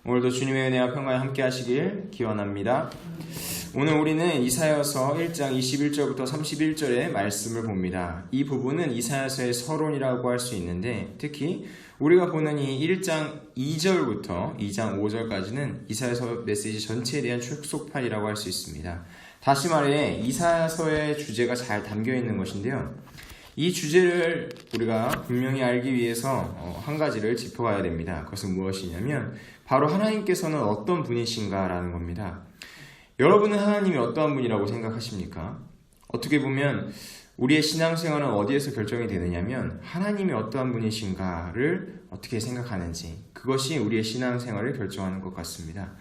오늘도 주님의 은혜와 평강에 함께 하시길 기원합니다. 오늘 우리는 이사야서 1장 21절부터 31절의 말씀을 봅니다. 이 부분은 이사야서의 서론이라고 할 수 있는데, 특히 우리가 보는 이 1장 2절부터 2장 5절까지는 이사야서 메시지 전체에 대한 축소판이라고 할 수 있습니다. 다시 말해 이사야서의 주제가 잘 담겨 있는 것인데요, 이 주제를 우리가 분명히 알기 위해서 한 가지를 짚어가야 됩니다. 그것은 무엇이냐면 바로 하나님께서는 어떤 분이신가 라는 겁니다. 여러분은 하나님이 어떠한 분이라고 생각하십니까? 어떻게 보면 우리의 신앙생활은 어디에서 결정이 되느냐면 하나님이 어떠한 분이신가를 어떻게 생각하는지, 그것이 우리의 신앙생활을 결정하는 것 같습니다.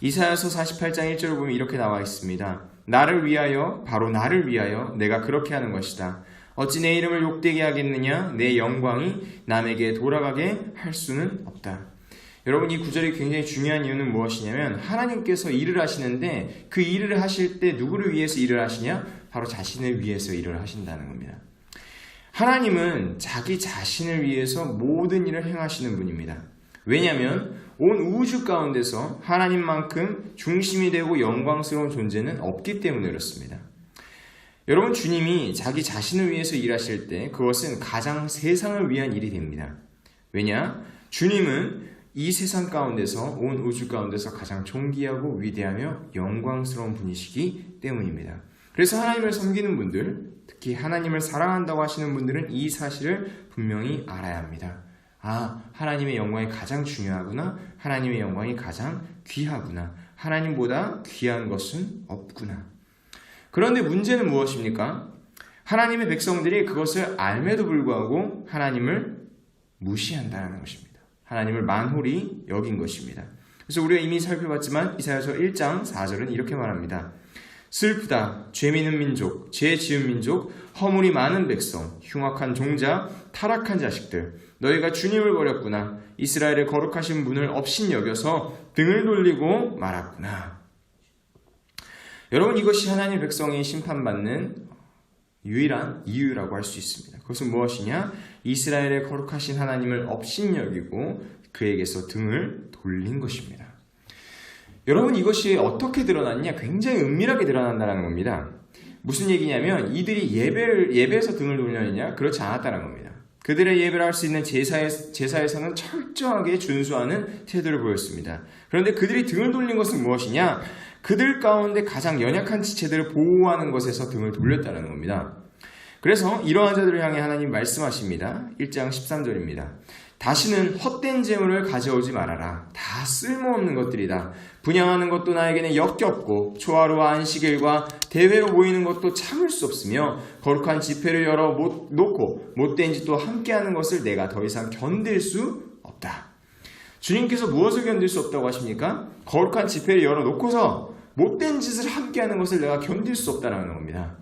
이사야서 48장 1절을 보면 이렇게 나와 있습니다. 나를 위하여, 바로 나를 위하여 내가 그렇게 하는 것이다. 어찌 내 이름을 욕되게 하겠느냐? 내 영광이 남에게 돌아가게 할 수는 없다. 여러분, 이 구절이 굉장히 중요한 이유는 무엇이냐면 하나님께서 일을 하시는데 그 일을 하실 때 누구를 위해서 일을 하시냐? 바로 자신을 위해서 일을 하신다는 겁니다. 하나님은 자기 자신을 위해서 모든 일을 행하시는 분입니다. 왜냐하면 온 우주 가운데서 하나님만큼 중심이 되고 영광스러운 존재는 없기 때문에 그렇습니다. 여러분, 주님이 자기 자신을 위해서 일하실 때 그것은 가장 세상을 위한 일이 됩니다. 왜냐? 주님은 이 세상 가운데서, 온 우주 가운데서 가장 존귀하고 위대하며 영광스러운 분이시기 때문입니다. 그래서 하나님을 섬기는 분들, 특히 하나님을 사랑한다고 하시는 분들은 이 사실을 분명히 알아야 합니다. 아, 하나님의 영광이 가장 중요하구나. 하나님의 영광이 가장 귀하구나. 하나님보다 귀한 것은 없구나. 그런데 문제는 무엇입니까? 하나님의 백성들이 그것을 알매도 불구하고 하나님을 무시한다는 것입니다. 하나님을 만홀히 여긴 것입니다. 그래서 우리가 이미 살펴봤지만 이사야서 1장 4절은 이렇게 말합니다. 슬프다, 죄 믿는 민족, 죄 지은 민족, 허물이 많은 백성, 흉악한 종자, 타락한 자식들, 너희가 주님을 버렸구나. 이스라엘의 거룩하신 분을 업신여겨서 등을 돌리고 말았구나. 여러분, 이것이 하나님의 백성이 심판받는 유일한 이유라고 할 수 있습니다. 그것은 무엇이냐? 이스라엘의 거룩하신 하나님을 업신여기고 그에게서 등을 돌린 것입니다. 여러분, 이것이 어떻게 드러났냐? 굉장히 은밀하게 드러난다는 겁니다. 무슨 얘기냐면 이들이 예배에서 등을 돌렸느냐? 그렇지 않았다는 겁니다. 그들의 예배를 할 수 있는 제사에서는 철저하게 준수하는 태도를 보였습니다. 그런데 그들이 등을 돌린 것은 무엇이냐? 그들 가운데 가장 연약한 지체들을 보호하는 것에서 등을 돌렸다는 겁니다. 그래서 이러한 자들을 향해 하나님 말씀하십니다. 1장 13절입니다. 다시는 헛된 재물을 가져오지 말아라. 다 쓸모없는 것들이다. 분양하는 것도 나에게는 역겹고 초하루와 안식일과 대회로 모이는 것도 참을 수 없으며 거룩한 집회를 열어 놓고 못된 짓도 함께하는 것을 내가 더 이상 견딜 수 없다. 주님께서 무엇을 견딜 수 없다고 하십니까? 거룩한 집회를 열어놓고서 못된 짓을 함께하는 것을 내가 견딜 수 없다는 겁니다.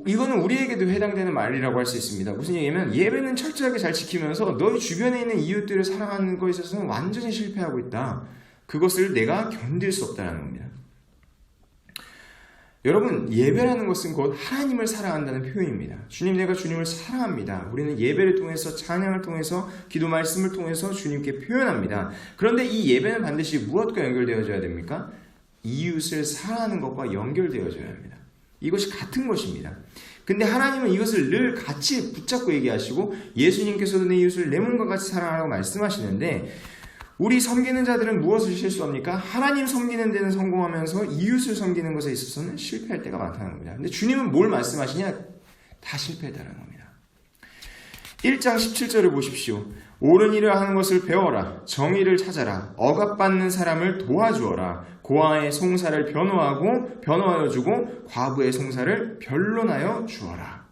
이거는 우리에게도 해당되는 말이라고 할 수 있습니다. 무슨 얘기냐면 예배는 철저하게 잘 지키면서 너희 주변에 있는 이웃들을 사랑하는 것에 있어서는 완전히 실패하고 있다. 그것을 내가 견딜 수 없다는 겁니다. 여러분, 예배라는 것은 곧 하나님을 사랑한다는 표현입니다. 주님, 내가 주님을 사랑합니다. 우리는 예배를 통해서, 찬양을 통해서, 기도 말씀을 통해서 주님께 표현합니다. 그런데 이 예배는 반드시 무엇과 연결되어져야 됩니까? 이웃을 사랑하는 것과 연결되어져야 합니다. 이것이 같은 것입니다. 근데 하나님은 이것을 늘 같이 붙잡고 얘기하시고 예수님께서도 내 이웃을 내 몸과 같이 사랑하라고 말씀하시는데, 우리 섬기는 자들은 무엇을 실수합니까? 하나님 섬기는 데는 성공하면서 이웃을 섬기는 것에 있어서는 실패할 때가 많다는 겁니다. 근데 주님은 뭘 말씀하시냐? 다 실패했다는 겁니다. 1장 17절을 보십시오. 옳은 일을 하는 것을 배워라. 정의를 찾아라. 억압받는 사람을 도와주어라. 고아의 송사를 변호하여 주고 과부의 송사를 변론하여 주어라.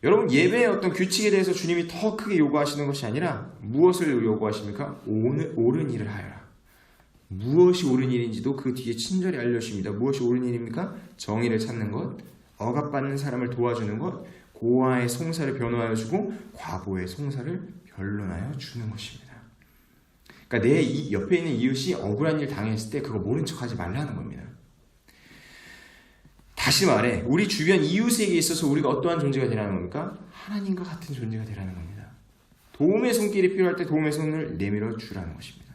여러분, 예배의 어떤 규칙에 대해서 주님이 더 크게 요구하시는 것이 아니라 무엇을 요구하십니까? 옳은 일을 하여라. 무엇이 옳은 일인지도 그 뒤에 친절히 알려주십니다. 무엇이 옳은 일입니까? 정의를 찾는 것, 억압받는 사람을 도와주는 것, 고아의 송사를 변호하여 주고 과부의 송사를 변론하여 주는 것입니다. 그러니까 내 옆에 있는 이웃이 억울한 일 당했을 때 그거 모른 척하지 말라는 겁니다. 다시 말해 우리 주변 이웃에게 있어서 우리가 어떠한 존재가 되라는 겁니까? 하나님과 같은 존재가 되라는 겁니다. 도움의 손길이 필요할 때 도움의 손을 내밀어 주라는 것입니다.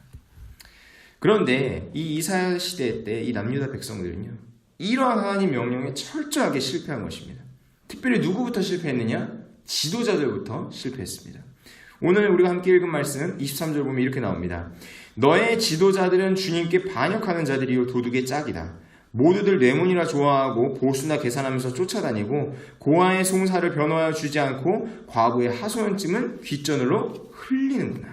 그런데 이 이사야 시대 때 이 남유다 백성들은요, 이러한 하나님 명령에 철저하게 실패한 것입니다. 특별히 누구부터 실패했느냐? 지도자들부터 실패했습니다. 오늘 우리가 함께 읽은 말씀 23절 보면 이렇게 나옵니다. 너의 지도자들은 주님께 반역하는 자들이요 도둑의 짝이다. 모두들 뇌물이라 좋아하고 보수나 계산하면서 쫓아다니고 고아의 송사를 변호하여 주지 않고 과부의 하소연쯤은 귓저늘로 흘리는구나.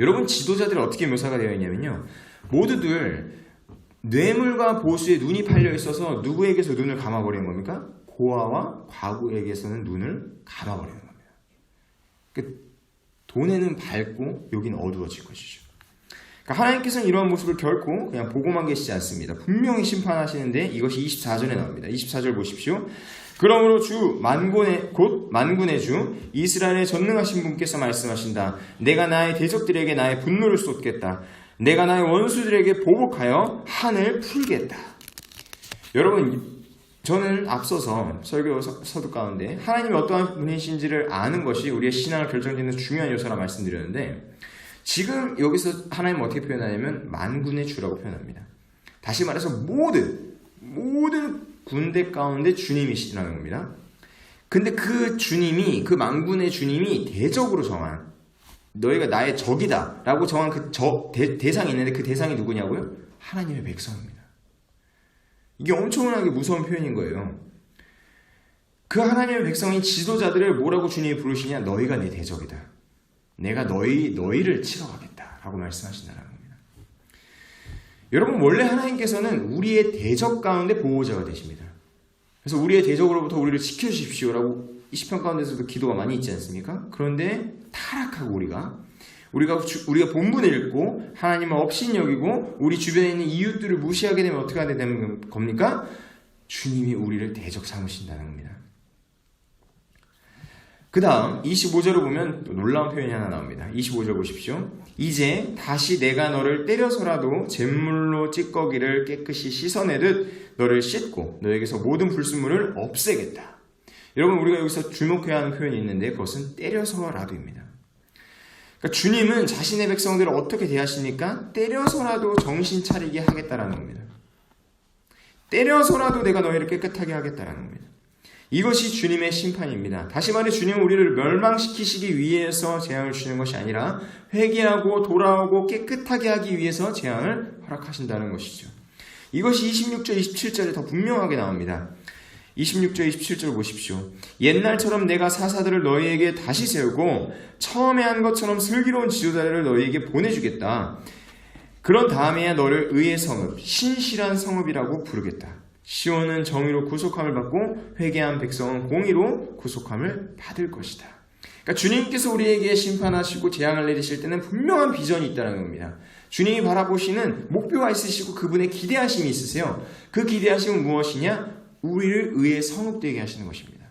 여러분, 지도자들이 어떻게 묘사가 되어 있냐면요, 모두들 뇌물과 보수에 눈이 팔려 있어서 누구에게서 눈을 감아버리는 겁니까? 고아와 과부에게서는 눈을 감아버리는 겁니다. 돈에는 밝고 여기는 어두워질 것이죠. 그러니까 하나님께서는 이러한 모습을 결코 그냥 보고만 계시지 않습니다. 분명히 심판하시는데 이것이 24절에 나옵니다. 24절 보십시오. 그러므로 곧 만군의 주 이스라엘의 전능하신 분께서 말씀하신다. 내가 나의 대적들에게 나의 분노를 쏟겠다. 내가 나의 원수들에게 보복하여 한을 풀겠다. 여러분, 저는 앞서서 설교 서두 가운데 하나님이 어떠한 분이신지를 아는 것이 우리의 신앙을 결정짓는 중요한 요소라 말씀드렸는데, 지금 여기서 하나님은 어떻게 표현하냐면 만군의 주라고 표현합니다. 다시 말해서 모든 군대 가운데 주님이시라는 겁니다. 근데 그 주님이, 그 만군의 주님이 대적으로 정한, 너희가 나의 적이다 라고 정한 그 대상이 있는데, 그 대상이 누구냐고요? 하나님의 백성입니다. 이게 엄청나게 무서운 표현인 거예요. 그 하나님의 백성인 지도자들을 뭐라고 주님이 부르시냐? 너희가 내 대적이다. 내가 너희를 치러 가겠다 라고 말씀하신다는 겁니다. 여러분, 원래 하나님께서는 우리의 대적 가운데 보호자가 되십니다. 그래서 우리의 대적으로부터 우리를 지켜주십시오 라고 이 시편 가운데서도 기도가 많이 있지 않습니까? 그런데 타락하고 우리가 본문을 읽고 하나님을 업신여기고 우리 주변에 있는 이웃들을 무시하게 되면 어떻게 하게 되는 겁니까? 주님이 우리를 대적 삼으신다는 겁니다. 그 다음 25절을 보면 또 놀라운 표현이 하나 나옵니다. 25절 보십시오. 이제 다시 내가 너를 때려서라도 잿물로 찌꺼기를 깨끗이 씻어내듯 너를 씻고 너에게서 모든 불순물을 없애겠다. 여러분, 우리가 여기서 주목해야 하는 표현이 있는데 그것은 때려서라도입니다. 그러니까 주님은 자신의 백성들을 어떻게 대하십니까? 때려서라도 정신 차리게 하겠다라는 겁니다. 때려서라도 내가 너희를 깨끗하게 하겠다라는 겁니다. 이것이 주님의 심판입니다. 다시 말해 주님은 우리를 멸망시키시기 위해서 재앙을 주시는 것이 아니라 회개하고 돌아오고 깨끗하게 하기 위해서 재앙을 허락하신다는 것이죠. 이것이 26절, 27절에 더 분명하게 나옵니다. 26절, 27절 보십시오. 옛날처럼 내가 사사들을 너희에게 다시 세우고 처음에 한 것처럼 슬기로운 지도자를 너희에게 보내주겠다. 그런 다음에야 너를 의의 성읍, 신실한 성읍이라고 부르겠다. 시온은 정의로 구속함을 받고 회개한 백성은 공의로 구속함을 받을 것이다. 그러니까 주님께서 우리에게 심판하시고 재앙을 내리실 때는 분명한 비전이 있다는 겁니다. 주님이 바라보시는 목표가 있으시고 그분의 기대하심이 있으세요. 그 기대하심은 무엇이냐? 우리를 의의 성읍 되게 하시는 것입니다.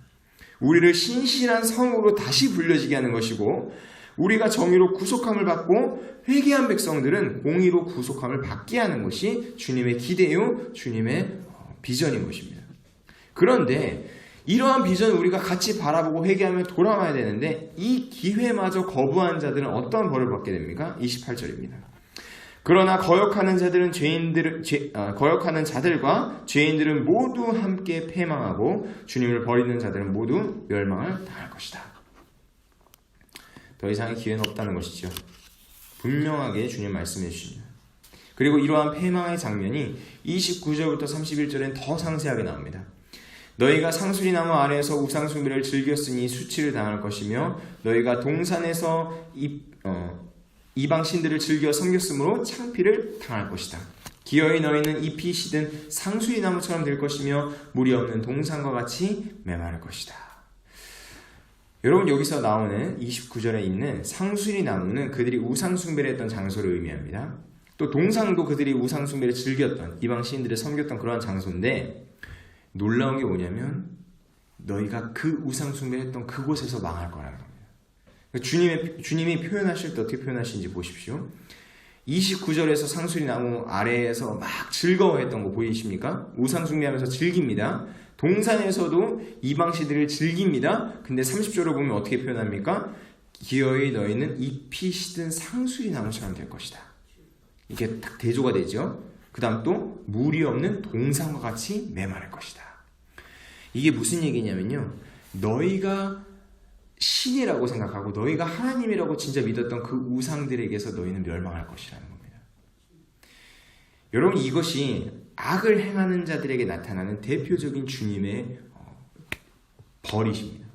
우리를 신실한 성읍으로 다시 불려지게 하는 것이고, 우리가 정의로 구속함을 받고 회개한 백성들은 공의로 구속함을 받게 하는 것이 주님의 기대요, 주님의 비전인 것입니다. 그런데 이러한 비전을 우리가 같이 바라보고 회개하며 돌아와야 되는데, 이 기회마저 거부한 자들은 어떤 벌을 받게 됩니까? 28절입니다. 그러나 거역하는 자들과 죄인들은 모두 함께 패망하고 주님을 버리는 자들은 모두 멸망을 당할 것이다. 더 이상의 기회는 없다는 것이죠. 분명하게 주님 말씀해 주십니다. 그리고 이러한 패망의 장면이 29절부터 31절엔 더 상세하게 나옵니다. 너희가 상수리나무 아래에서 우상숭배를 즐겼으니 수치를 당할 것이며 너희가 동산에서 이방 신들을 즐겨 섬겼으므로 창피를 당할 것이다. 기어이 너희는 잎이 시든 상수리나무처럼 될 것이며 물이 없는 동산과 같이 메마를 것이다. 여러분, 여기서 나오는 29절에 있는 상수리나무는 그들이 우상숭배를 했던 장소를 의미합니다. 또 동상도 그들이 우상숭배를 즐겼던, 이방 신들을 섬겼던 그러한 장소인데, 놀라운 게 뭐냐면 너희가 그 우상숭배를 했던 그곳에서 망할 거라는 겁니다. 주님이 표현하실 때 어떻게 표현하시는지 보십시오. 29절에서 상수리나무 아래에서 막 즐거워했던 거 보이십니까? 우상숭배하면서 즐깁니다. 동산에서도 이방신들을 즐깁니다. 근데 30절을 보면 어떻게 표현합니까? 기어이 너희는 잎이 시든 상수리나무처럼 될 것이다. 이게 딱 대조가 되죠. 그 다음 또 물이 없는 동산과 같이 메마를 것이다. 이게 무슨 얘기냐면요, 너희가 신이라고 생각하고 너희가 하나님이라고 진짜 믿었던 그 우상들에게서 너희는 멸망할 것이라는 겁니다. 여러분, 이것이 악을 행하는 자들에게 나타나는 대표적인 주님의 벌이십니다.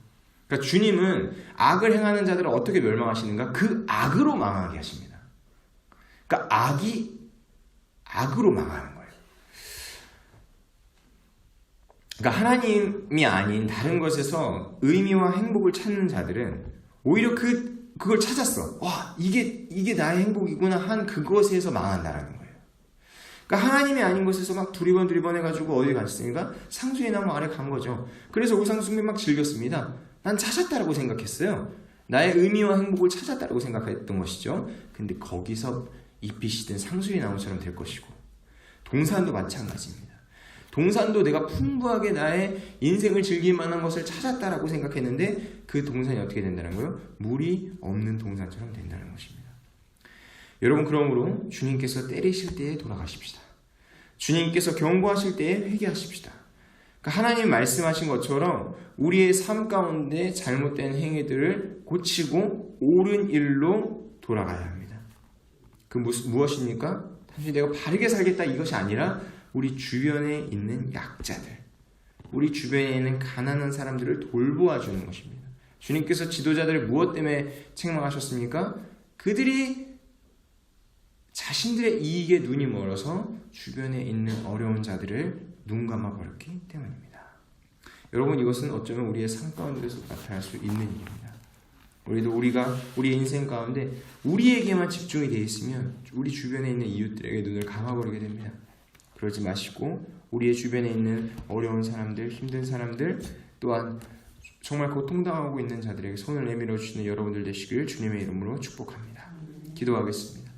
그러니까 주님은 악을 행하는 자들을 어떻게 멸망하시는가? 그 악으로 망하게 하십니다. 그러니까 악이 악으로 망하는 거예요. 그러니까 하나님이 아닌 다른 것에서 의미와 행복을 찾는 자들은 오히려 그걸 찾았어. 와, 이게 나의 행복이구나 한 그것에서 망한다라는 거예요. 그러니까 하나님이 아닌 것에서 막 두리번 해가지고 어디 갔으니까 상수의 나무 아래 간 거죠. 그래서 우상숭배 막 즐겼습니다. 난 찾았다라고 생각했어요. 나의 의미와 행복을 찾았다라고 생각했던 것이죠. 근데 거기서 잎이 든 상수의 나무처럼 될 것이고, 동산도 마찬가지입니다. 동산도 내가 풍부하게 나의 인생을 즐길 만한 것을 찾았다라고 생각했는데 그 동산이 어떻게 된다는 거예요? 물이 없는 동산처럼 된다는 것입니다. 여러분, 그러므로 주님께서 때리실 때에 돌아가십시다. 주님께서 경고하실 때에 회개하십시다. 그러니까 하나님 말씀하신 것처럼 우리의 삶 가운데 잘못된 행위들을 고치고 옳은 일로 돌아가야 합니다. 그 무엇입니까? 단순히 내가 바르게 살겠다 이것이 아니라 우리 주변에 있는 약자들, 우리 주변에 있는 가난한 사람들을 돌보아 주는 것입니다. 주님께서 지도자들을 무엇 때문에 책망하셨습니까? 그들이 자신들의 이익에 눈이 멀어서 주변에 있는 어려운 자들을 눈 감아 버렸기 때문입니다. 여러분, 이것은 어쩌면 우리의 삶 가운데서 나타날 수 있는 일입니다. 우리의 인생 가운데 우리에게만 집중이 되어 있으면 우리 주변에 있는 이웃들에게 눈을 감아버리게 됩니다. 그러지 마시고 우리의 주변에 있는 어려운 사람들, 힘든 사람들, 또한 정말 고통당하고 있는 자들에게 손을 내밀어 주시는 여러분들 되시길 주님의 이름으로 축복합니다. 기도하겠습니다.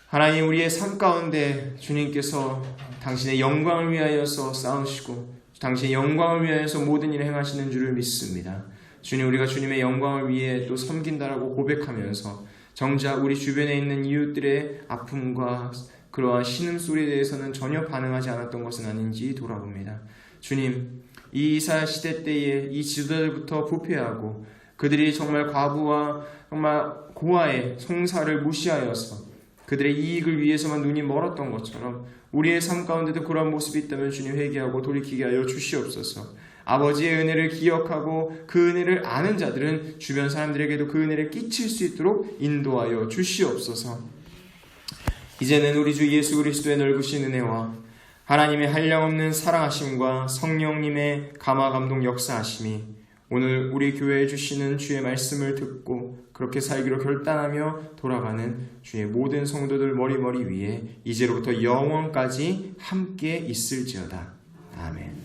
하나님, 우리의 삶 가운데 주님께서 당신의 영광을 위하여서 싸우시고 당신의 영광을 위하여서 모든 일을 행하시는 줄을 믿습니다. 주님, 우리가 주님의 영광을 위해 또 섬긴다라고 고백하면서 정작 우리 주변에 있는 이웃들의 아픔과 그러한 신음소리에 대해서는 전혀 반응하지 않았던 것은 아닌지 돌아봅니다. 주님, 이 이사야 시대 때에 이 지도자들부터 부패하고 그들이 정말 과부와 정말 고아의 송사를 무시하여서 그들의 이익을 위해서만 눈이 멀었던 것처럼 우리의 삶 가운데도 그런 모습이 있다면 주님, 회개하고 돌이키게 하여 주시옵소서. 아버지의 은혜를 기억하고 그 은혜를 아는 자들은 주변 사람들에게도 그 은혜를 끼칠 수 있도록 인도하여 주시옵소서. 이제는 우리 주 예수 그리스도의 넓으신 은혜와 하나님의 한량없는 사랑하심과 성령님의 감화감동 역사하심이 오늘 우리 교회에 주시는 주의 말씀을 듣고 그렇게 살기로 결단하며 돌아가는 주의 모든 성도들 머리 위에 이제로부터 영원까지 함께 있을지어다. 아멘.